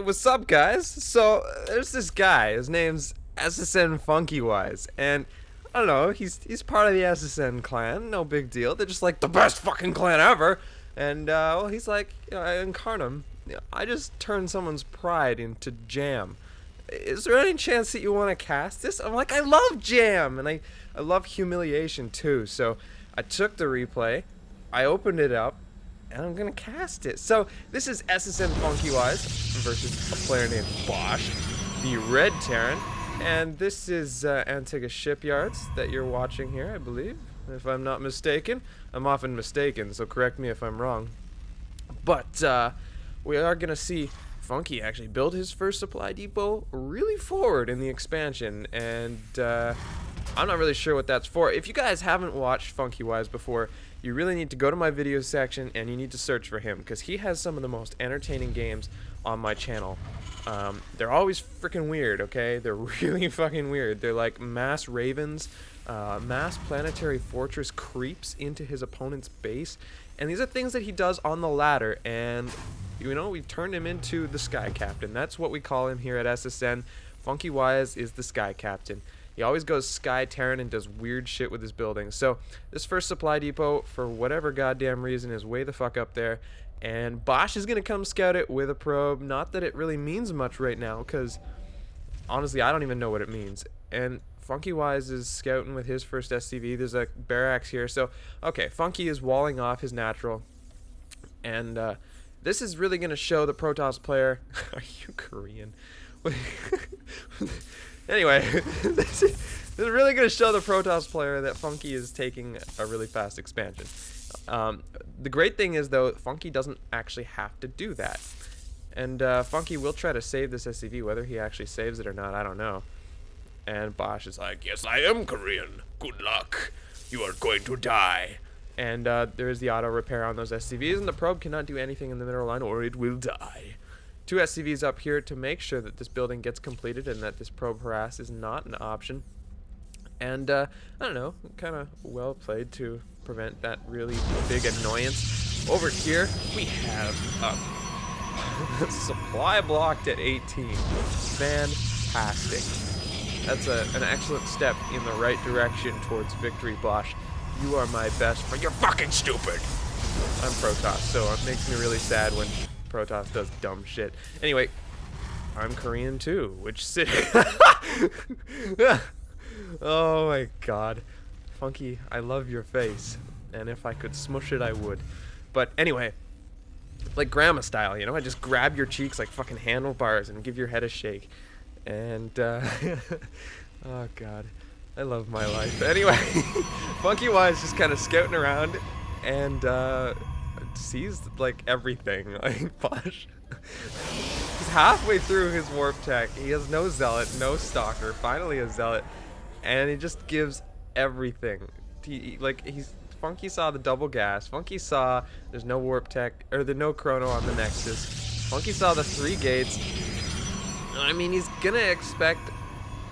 what's up, guys? So, there's this guy. His name's SSNFunkywise, and I don't know. He's part of the SSN clan. No big deal. They're just like the best fucking clan ever. And well, he's like, I incarnate him. I just turned someone's pride into jam. Is there any chance that you want to cast this? I'm like, I love jam, and I love humiliation too. So I took the replay, I opened it up, and I'm gonna cast it. So this is SSNFunkywise versus a player named Bosch, the Red Terran, and this is Antigua Shipyards that you're watching here, I believe, if I'm not mistaken. I'm often mistaken, so correct me if I'm wrong. But we are gonna see Funky actually build his first supply depot really forward in the expansion, and I'm not really sure what that's for. If you guys haven't watched Funkwise before, you really need to go to my video section and you need to search for him, because he has some of the most entertaining games on my channel. They're always freaking weird, okay? They're really fucking weird. They're like mass ravens, mass planetary fortress creeps into his opponent's base, and these are things that he does on the ladder, and you know, we turned him into the Sky Captain. That's what we call him here at SSN. Funkwise is the Sky Captain. He always goes Sky Terran and does weird shit with his buildings. So this first supply depot, for whatever goddamn reason, is way the fuck up there. And Bosch is going to come scout it with a probe. Not that it really means much right now, because honestly, I don't even know what it means. And Funkwise is scouting with his first SCV. There's a barracks here. So, okay, Funky is walling off his natural. And this is really going to show the Protoss player... Are you Korean? Anyway, this is really going to show the Protoss player that Funky is taking a really fast expansion. The great thing is, though, Funky doesn't actually have to do that. And Funky will try to save this SCV. Whether he actually saves it or not, I don't know. And Bosch is like, yes, I am Korean. Good luck. You are going to die. And there is the auto repair on those SCVs, and the probe cannot do anything in the middle line or it will die. 2 SCVs up here to make sure that this building gets completed and that this probe harass is not an option. And I don't know, kind of well played to prevent that really big annoyance. Over here we have a supply blocked at 18. Fantastic. That's an excellent step in the right direction towards victory, Bosch. You are my best friend. You're fucking stupid. I'm Protoss, so it makes me really sad when Protoss does dumb shit. Anyway, I'm Korean too, which city? Oh my god. Funky, I love your face. And if I could smush it, I would. But anyway, like grandma style, you know? I just grab your cheeks like fucking handlebars and give your head a shake. And, oh god. I love my life. Anyway, Funkwise just kind of scouting around and sees like everything. Like Bosch, he's halfway through his warp tech. He has no zealot, no stalker. Finally a zealot, and he just gives everything. Funky saw the double gas. Funky saw there's no warp tech or there's no chrono on the Nexus. Funky saw the 3 gates. I mean, he's gonna expect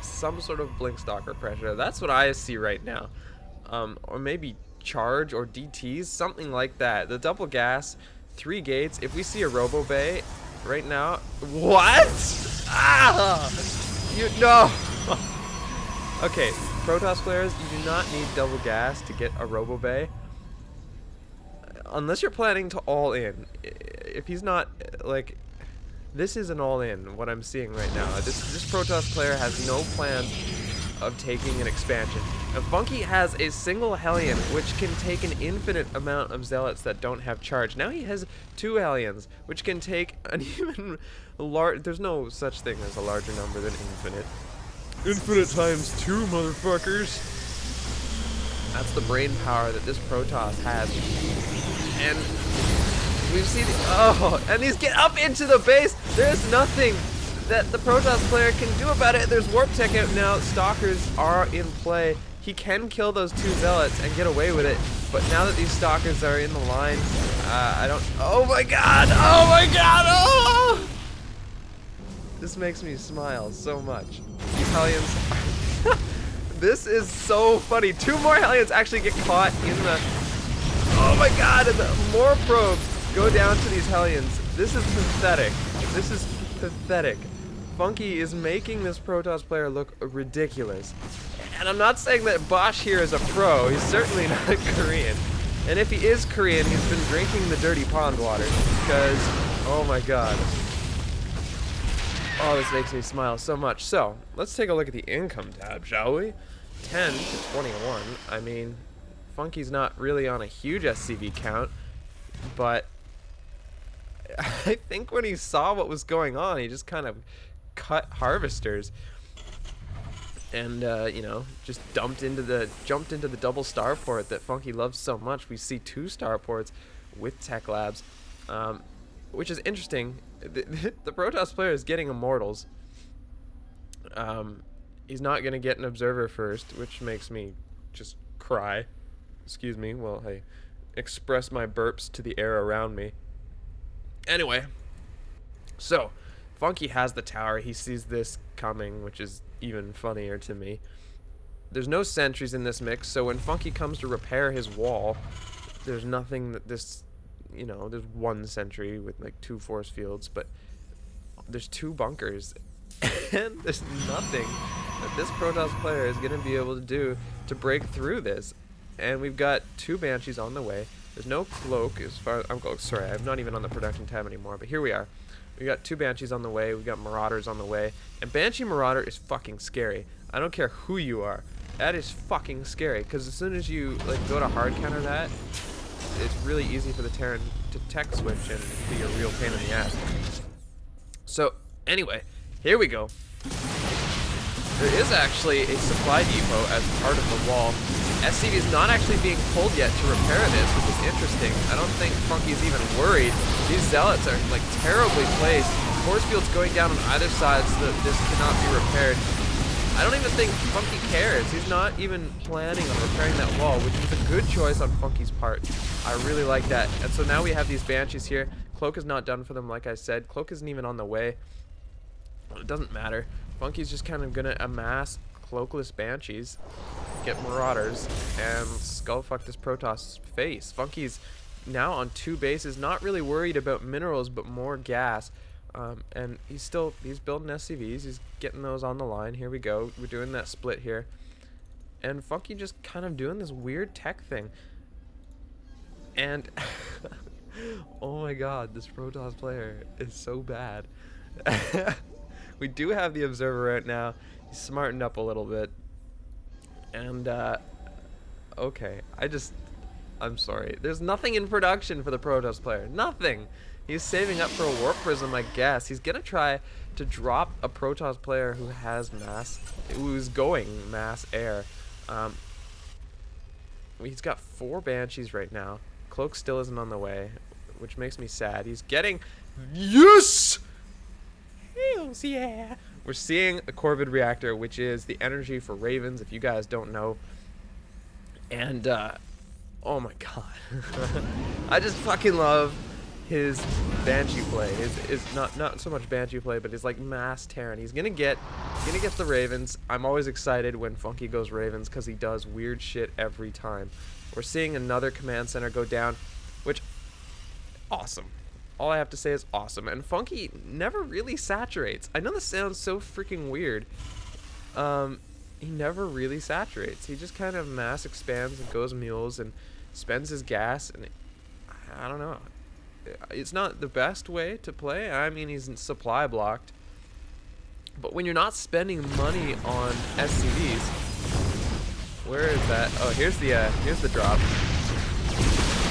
some sort of blink stalker pressure. That's what I see right now. Or maybe charge or DTs, something like that. The double gas, 3 gates. If we see a robo bay right now, what? Ah! You no. Okay, Protoss players, you do not need double gas to get a robo bay, unless you're planning to all in. If he's not like. This is an all-in, what I'm seeing right now. This Protoss player has no plans of taking an expansion. And Funky has a single Hellion, which can take an infinite amount of Zealots that don't have charge. Now he has 2 Hellions, which can take an even large... There's no such thing as a larger number than infinite. Infinite times 2, motherfuckers! That's the brain power that this Protoss has. And... we've seen and these get up into the base. There's nothing that the Protoss player can do about it. There's warp tech out now. Stalkers are in play. He can kill those 2 zealots and get away with it. But now that these stalkers are in the line, I don't. Oh my god! Oh my god! Oh! This makes me smile so much. These Hellions. This is so funny. 2 more Hellions actually get caught in the. Oh my god! And more probes go down to these Hellions. This is pathetic. This is pathetic. Funky is making this Protoss player look ridiculous. And I'm not saying that Bosch here is a pro. He's certainly not Korean. And if he is Korean, he's been drinking the dirty pond water. Because, oh my god. Oh, this makes me smile so much. So, let's take a look at the income tab, shall we? 10 to 21. I mean, Funky's not really on a huge SCV count. But I think when he saw what was going on, he just kind of cut harvesters. And you know, just jumped into the double starport that Funky loves so much. We see 2 starports with tech labs, which is interesting. The Protoss player is getting immortals. He's not gonna get an observer first, which makes me just cry. Excuse me while I express my burps to the air around me. Anyway, so Funky has the tower. He sees this coming, which is even funnier to me. There's no sentries in this mix, so when Funky comes to repair his wall, there's nothing that this, you know, there's 1 sentry with like 2 force fields, but there's 2 bunkers, and there's nothing that this Protoss player is going to be able to do to break through this. And we've got 2 Banshees on the way. There's no cloak as far as sorry, I'm not even on the production tab anymore, but here we are. We got 2 Banshees on the way, we got Marauders on the way, and Banshee Marauder is fucking scary. I don't care who you are. That is fucking scary, because as soon as you like go to hard counter that, it's really easy for the Terran to tech switch and be a real pain in the ass. So, anyway, here we go. There is actually a supply depot as part of the wall. SCV is not actually being pulled yet to repair this, which is interesting. I don't think Funky's even worried. These zealots are like terribly placed. Force fields going down on either side so that this cannot be repaired. I don't even think Funky cares. He's not even planning on repairing that wall, which is a good choice on Funky's part. I really like that. And so now we have these Banshees here. Cloak is not done for them, like I said. Cloak isn't even on the way. It doesn't matter. Funky's just kind of gonna amass cloakless Banshees, get Marauders, and skullfuck this Protoss face. Funky's now on 2 bases, not really worried about minerals, but more gas. And he's building SCVs. He's getting those on the line. Here we go. We're doing that split here. And Funky just kind of doing this weird tech thing. And oh my god, this Protoss player is so bad. We do have the observer right now. He's smartened up a little bit. And okay, I'm sorry. There's nothing in production for the Protoss player. Nothing. He's saving up for a warp prism, I guess. He's gonna try to drop a Protoss player who has who's going mass air. He's got 4 Banshees right now. Cloak still isn't on the way, which makes me sad. He's getting, yes! Hells yeah! We're seeing a Corvid reactor, which is the energy for Ravens, if you guys don't know. And oh my god. I just fucking love his Banshee play. His not so much Banshee play, but his like mass Terran. He's gonna get the Ravens. I'm always excited when Funky goes Ravens because he does weird shit every time. We're seeing another command center go down, which awesome. All I have to say is awesome. And Funky never really saturates. I know this sounds so freaking weird. He never really saturates. He just kind of mass expands and goes mules and spends his gas, and I don't know. It's not the best way to play. I mean, he's supply blocked. But when you're not spending money on SCVs, where is that? Oh, here's the drop.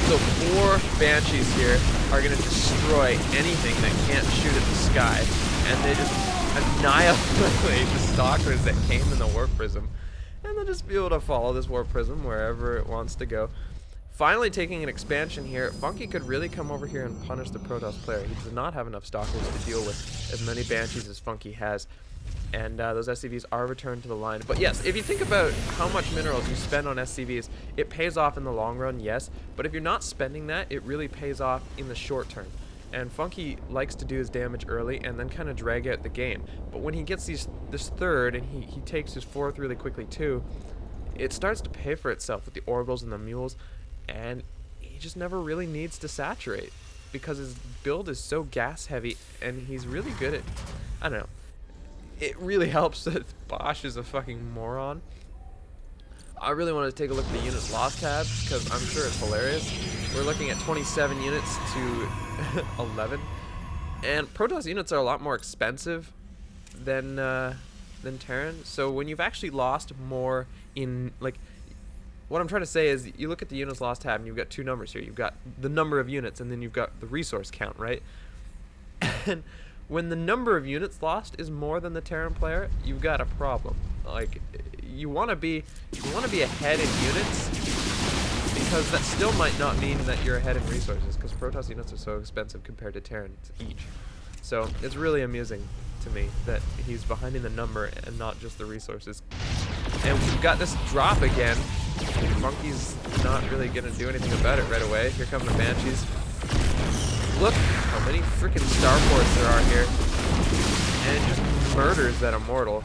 So 4 Banshees here are going to destroy anything that can't shoot at the sky. And they just annihilate the stalkers that came in the warp prism. And they'll just be able to follow this warp prism wherever it wants to go. Finally taking an expansion here, Funky could really come over here and punish the Protoss player. He does not have enough stalkers to deal with as many Banshees as Funky has. And those SCVs are returned to the line. But yes, if you think about how much minerals you spend on SCVs, it pays off in the long run, yes. But if you're not spending that, it really pays off in the short term. And Funky likes to do his damage early and then kind of drag out the game. But when he gets this third and he takes his 4th really quickly too, it starts to pay for itself with the orbitals and the mules. And he just never really needs to saturate. because his build is so gas heavy, and he's really good at, I don't know. It really helps that Bosch is a fucking moron. I really want to take a look at the units lost tab because I'm sure it's hilarious. We're looking at 27 units to 11, and Protoss units are a lot more expensive than Terran. So when you've actually lost more in, like, what I'm trying to say is you look at the units lost tab and you've got two numbers here. You've got the number of units and then you've got the resource count, right? And when the number of units lost is more than the Terran player, you've got a problem. Like, you want to be ahead in units, because that still might not mean that you're ahead in resources, because Protoss units are so expensive compared to Terrans each. So it's really amusing to me that he's behind in the number and not just the resources. And we've got this drop again. Funky's not really gonna do anything about it right away. Here come the Banshees. Look how many freaking starports there are here. And it just murders that Immortal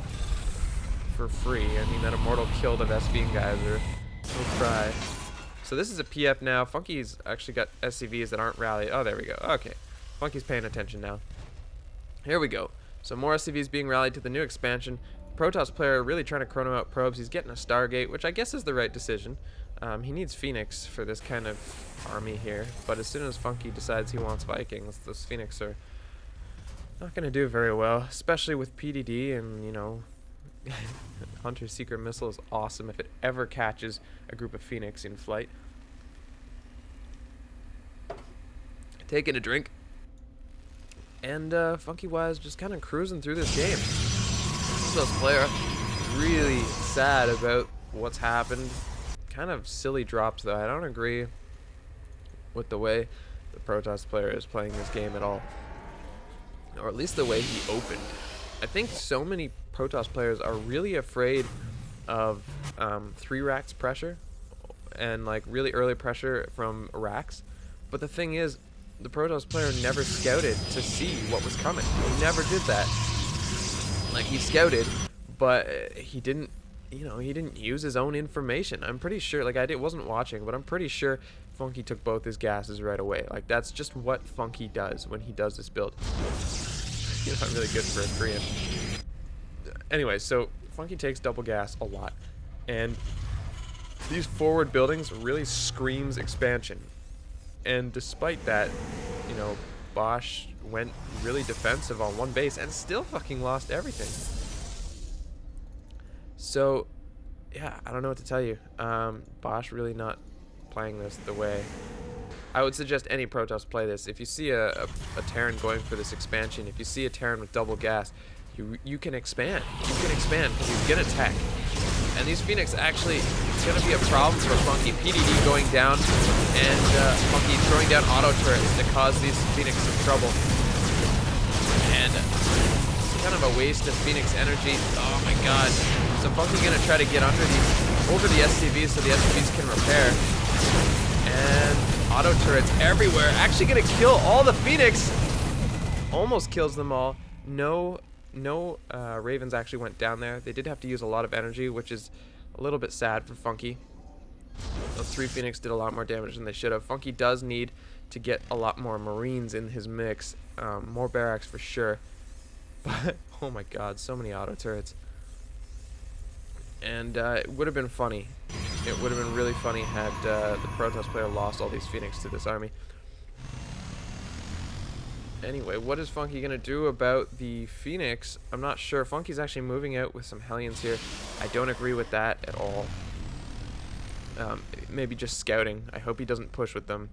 for free. I mean, that Immortal killed a Vespene Geyser. No cry. So this is a PF now. Funky's actually got SCVs that aren't rallied. Oh, there we go. Okay. Funky's paying attention now. Here we go. So more SCVs being rallied to the new expansion. Protoss player really trying to chrono out probes. He's getting a Stargate, which I guess is the right decision. He needs Phoenix for this kind of army here. But as soon as Funky decides he wants Vikings, those Phoenix are not going to do very well. Especially with PDD and, you know, Hunter's Secret Missile is awesome if it ever catches a group of Phoenix in flight. Taking a drink. And FunkywIse just kind of cruising through this game. This player really sad about what's happened. Kind of silly drops though. I don't agree with the way the Protoss player is playing this game at all. Or at least the way he opened. I think so many Protoss players are really afraid of 3 racks pressure and like really early pressure from racks. But the thing is, the Protoss player never scouted to see what was coming. He never did that. Like, he scouted, but he didn't, you know, he didn't use his own information. I'm pretty sure, like, wasn't watching, but I'm pretty sure Funky took both his gases right away. Like, that's just what Funky does when he does this build. You're not really good for a Korean. Anyway, so Funky takes double gas a lot, and these forward buildings really screams expansion. And despite that, you know, Bosch went really defensive on one base and still fucking lost everything. So, yeah, I don't know what to tell you. Bosch really not playing this the way I would suggest any Protoss play this. If you see a Terran going for this expansion, if you see a Terran with double gas, you can expand. You can expand because he's gonna tech. And these Phoenix actually, it's gonna be a problem for Funky. PDD going down and Funky throwing down auto turrets to cause these Phoenix some trouble. And it's kind of a waste of Phoenix energy. Oh my god. So Funky gonna try to get over the SCVs so the SCVs can repair. And auto turrets everywhere. Actually gonna kill all the Phoenix. Almost kills them all. No Ravens actually went down there. They did have to use a lot of energy, which is a little bit sad for Funky. Those 3 Phoenix did a lot more damage than they should have. Funky does need to get a lot more Marines in his mix. More barracks for sure. But, oh my god, so many auto turrets. And it would have been funny. It would have been really funny had the Protoss player lost all these Phoenix to this army. Anyway, what is Funky going to do about the Phoenix? I'm not sure. Funky's actually moving out with some Hellions here. I don't agree with that at all. Maybe just scouting. I hope he doesn't push with them.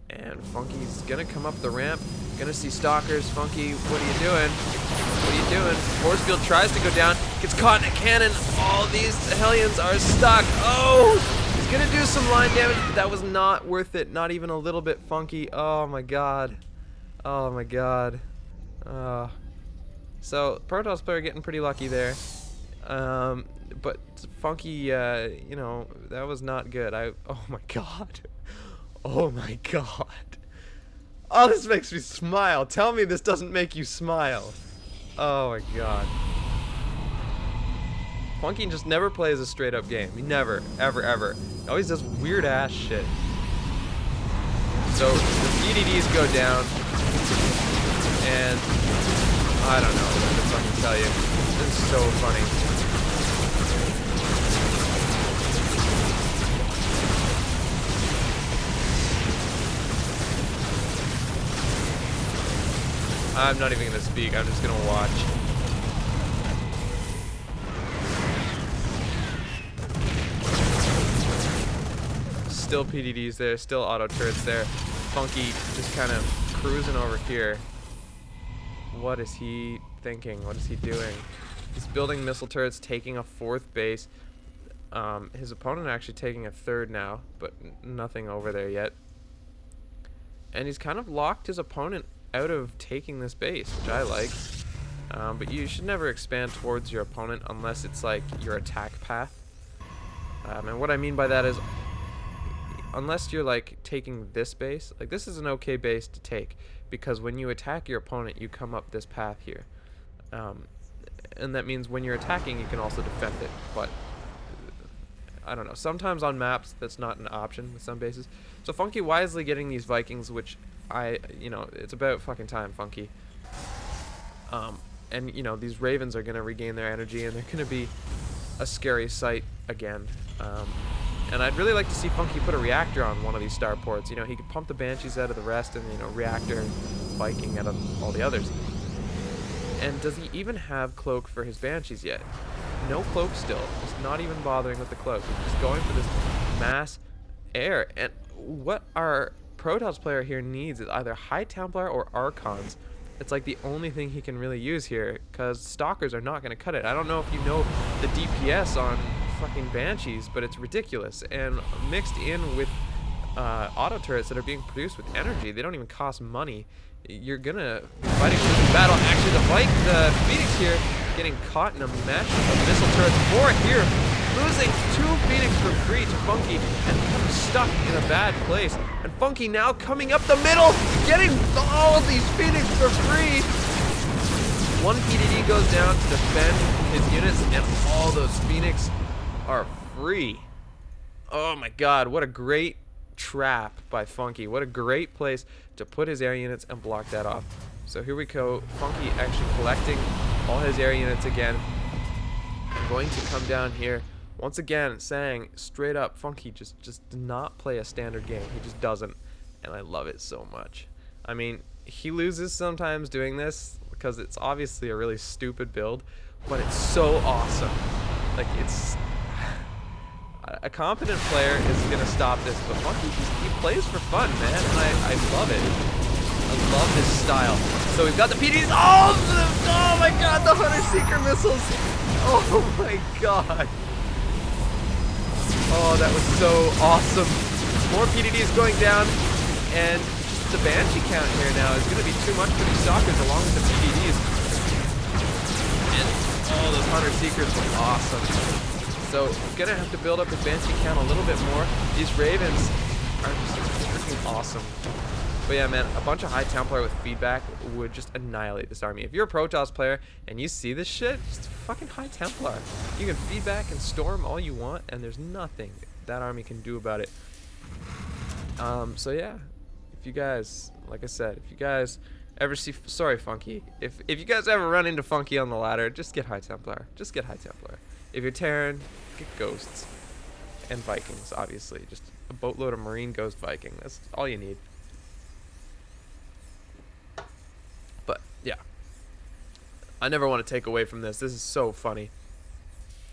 And Funky's going to come up the ramp. Going to see Stalkers. Funky, what are you doing? What are you doing? Force field tries to go down. Gets caught in a cannon. All these Hellions are stuck. Oh! He's going to do some line damage, but that was not worth it. Not even a little bit, Funky. Oh my god. Oh my god. So Protoss player getting pretty lucky there. But Funky, you know, that was not good. Oh my god. Oh my god. Oh, this makes me smile. Tell me this doesn't make you smile. Oh my god. Funky just never plays a straight up game. He never, ever, ever. He always does weird ass shit. So the PDDs go down, and I don't know what to fucking tell you. This is so funny. I'm not even gonna speak, I'm just gonna watch. Still PDDs there, still auto turrets there. Funky just kind of cruising over here. What is he thinking? What is he doing? He's building missile turrets, taking a 4th base. His opponent actually taking a 3rd now, but nothing over there yet. And he's kind of locked his opponent out of taking this base, which I like. But you should never expand towards your opponent unless it's like your attack path. And what I mean by that is, unless you're like taking this base, like this is an okay base to take, because when you attack your opponent, you come up this path here. And that means when you're attacking, you can also defend it. But I don't know, sometimes on maps that's not an option with some bases. So Funky wisely getting these Vikings, which it's about fucking time, Funky. And these Ravens are gonna regain their energy, and they're gonna be a scary sight again. And I'd really like to see Funky put a reactor on one of these starports. He could pump the Banshees out of the rest, and reactor Viking out of all the others. And does he even have cloak for his Banshees yet? No cloak still. Just not even bothering with the cloak. He's just going for this mass air. And what our Protoss player here needs is either High Templar or Archons. It's like the only thing he can really use here, because Stalkers are not going to cut it. I don't know if you know the DPS on fucking Banshees, but it's ridiculous. And mixed in with auto turrets that are being produced with energy, they don't even cost money. You're gonna be fighting a losing battle. Actually, the Phoenix here getting caught in a mesh of missile turrets. 4 here, losing 2 Phoenix for free to Funky and becoming stuck in a bad place. And Funky now coming up the middle, getting all of these Phoenix for free. 1 PDD goes down to defend his units, and all those Phoenix are free. Oh my god, what a great trap by Funky. What a great place to put his air units and block that off. So here we go. Funky actually collecting all his air units again. I'm going to come down here once again saying straight up, Funky just does not play a standard game. He just doesn't, and I love it so much. I mean, he loses sometimes doing this because it's obviously a really stupid build, but it's so awesome. Like, it's a competent player is gonna stop this, but Funky he plays for fun, man, and I love it. I love his style. So we've got the PDs. Oh my god, the Hunter Seeker missiles. Oh my god. Oh, that was so awesome. More PDDs going down, and just the Banshee count here now is gonna be too much for these Stalkers along with the PDDs. And those Hunter Seekers were awesome. So gonna have to build up his Banshee count a little bit more. These Ravens are just freaking awesome. But yeah, man, a bunch of High Templar with feedback would just annihilate this army. If you're a Protoss player and you see this shit, just fucking High Templar. You can feedback and storm all you want, and there's nothing that army can do about it. So yeah, if you guys, like I said, if you guys ever see, sorry Funky, if you guys ever run into Funky on the ladder, just get High Templar. Just get High Templar. If you're Terran, get Ghosts and Vikings, obviously. Just a boatload of Marine Ghost Viking. That's all you need. But yeah, I never want to take away from this. This is so funny.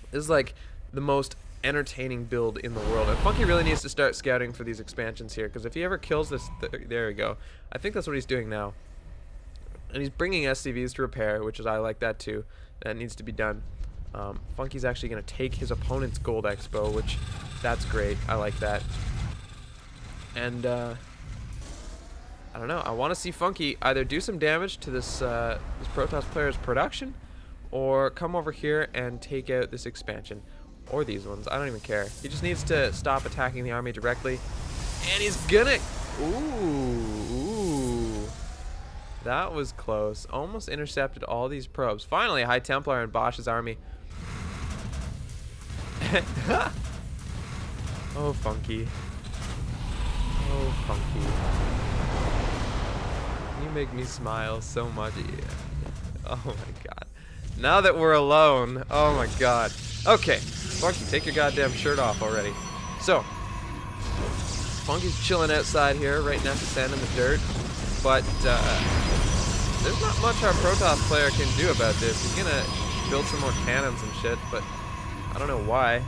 This is like the most entertaining build in the world. And Funky really needs to start scouting for these expansions here, because if he ever kills this, there we go. I think that's what he's doing now. And he's bringing SCVs to repair, which is, I like that too. That needs to be done. Funky's actually going to take his opponent's Gold Expo, which, that's great. I like that. And, I don't know. I want to see Funky either do some damage to this Protoss player's production, or come over here and take out this expansion. Or these ones. I don't even care. He just needs to stop attacking the army directly. And he's gonna... Ooh. That was close. Almost intercepted all these probes. Finally, High Templar in Bosch's army. Oh, Funky. Oh, Funky. make me smile so much. Yeah. Oh my god. Now that we're alone, oh my god. Okay, Funky, take your goddamn shirt off already. So, Funky's chilling outside here, right next to sand in the dirt, but there's not much our Protoss player can do about this. He's gonna build some more cannons and shit, but I don't know why.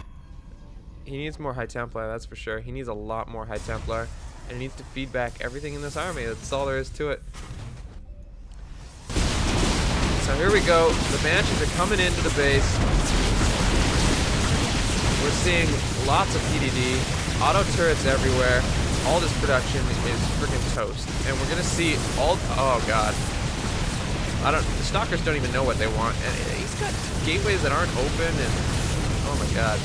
He needs more High Templar, that's for sure. He needs a lot more High Templar, and he needs to feed back everything in this army. That's all there is to it. So here we go. The Banshees are coming into the base. We're seeing lots of PDD, auto turrets everywhere. All this production is freaking toast, and we're gonna see all. Oh god. The Stalkers don't even know what they want, and he's got gateways that aren't open, and oh my god.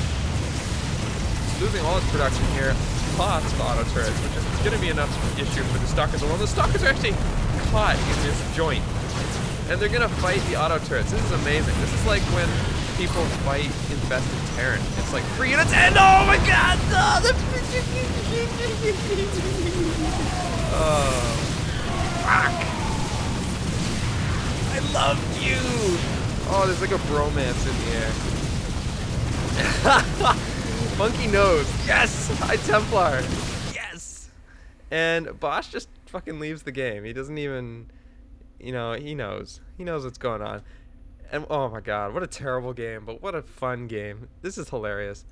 He's losing all his production here. Lots of auto turrets, which is gonna be enough issue for the Stalkers alone. The Stalkers are actually caught in this joint, and they're gonna fight the auto turrets. This is amazing. This is like when people fight infested Terran. It's like 3 units, and oh my god! Oh, fuck! I love you! Oh, there's like a bromance in the air. Funky knows. Yes! High Templar! Yes! And Bosch just fucking leaves the game. He doesn't even, you know, he knows. He knows what's going on. And oh my god, what a terrible game, but what a fun game. This is hilarious.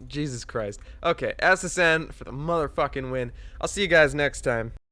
Jesus Christ. Okay, SSN for the motherfucking win. I'll see you guys next time.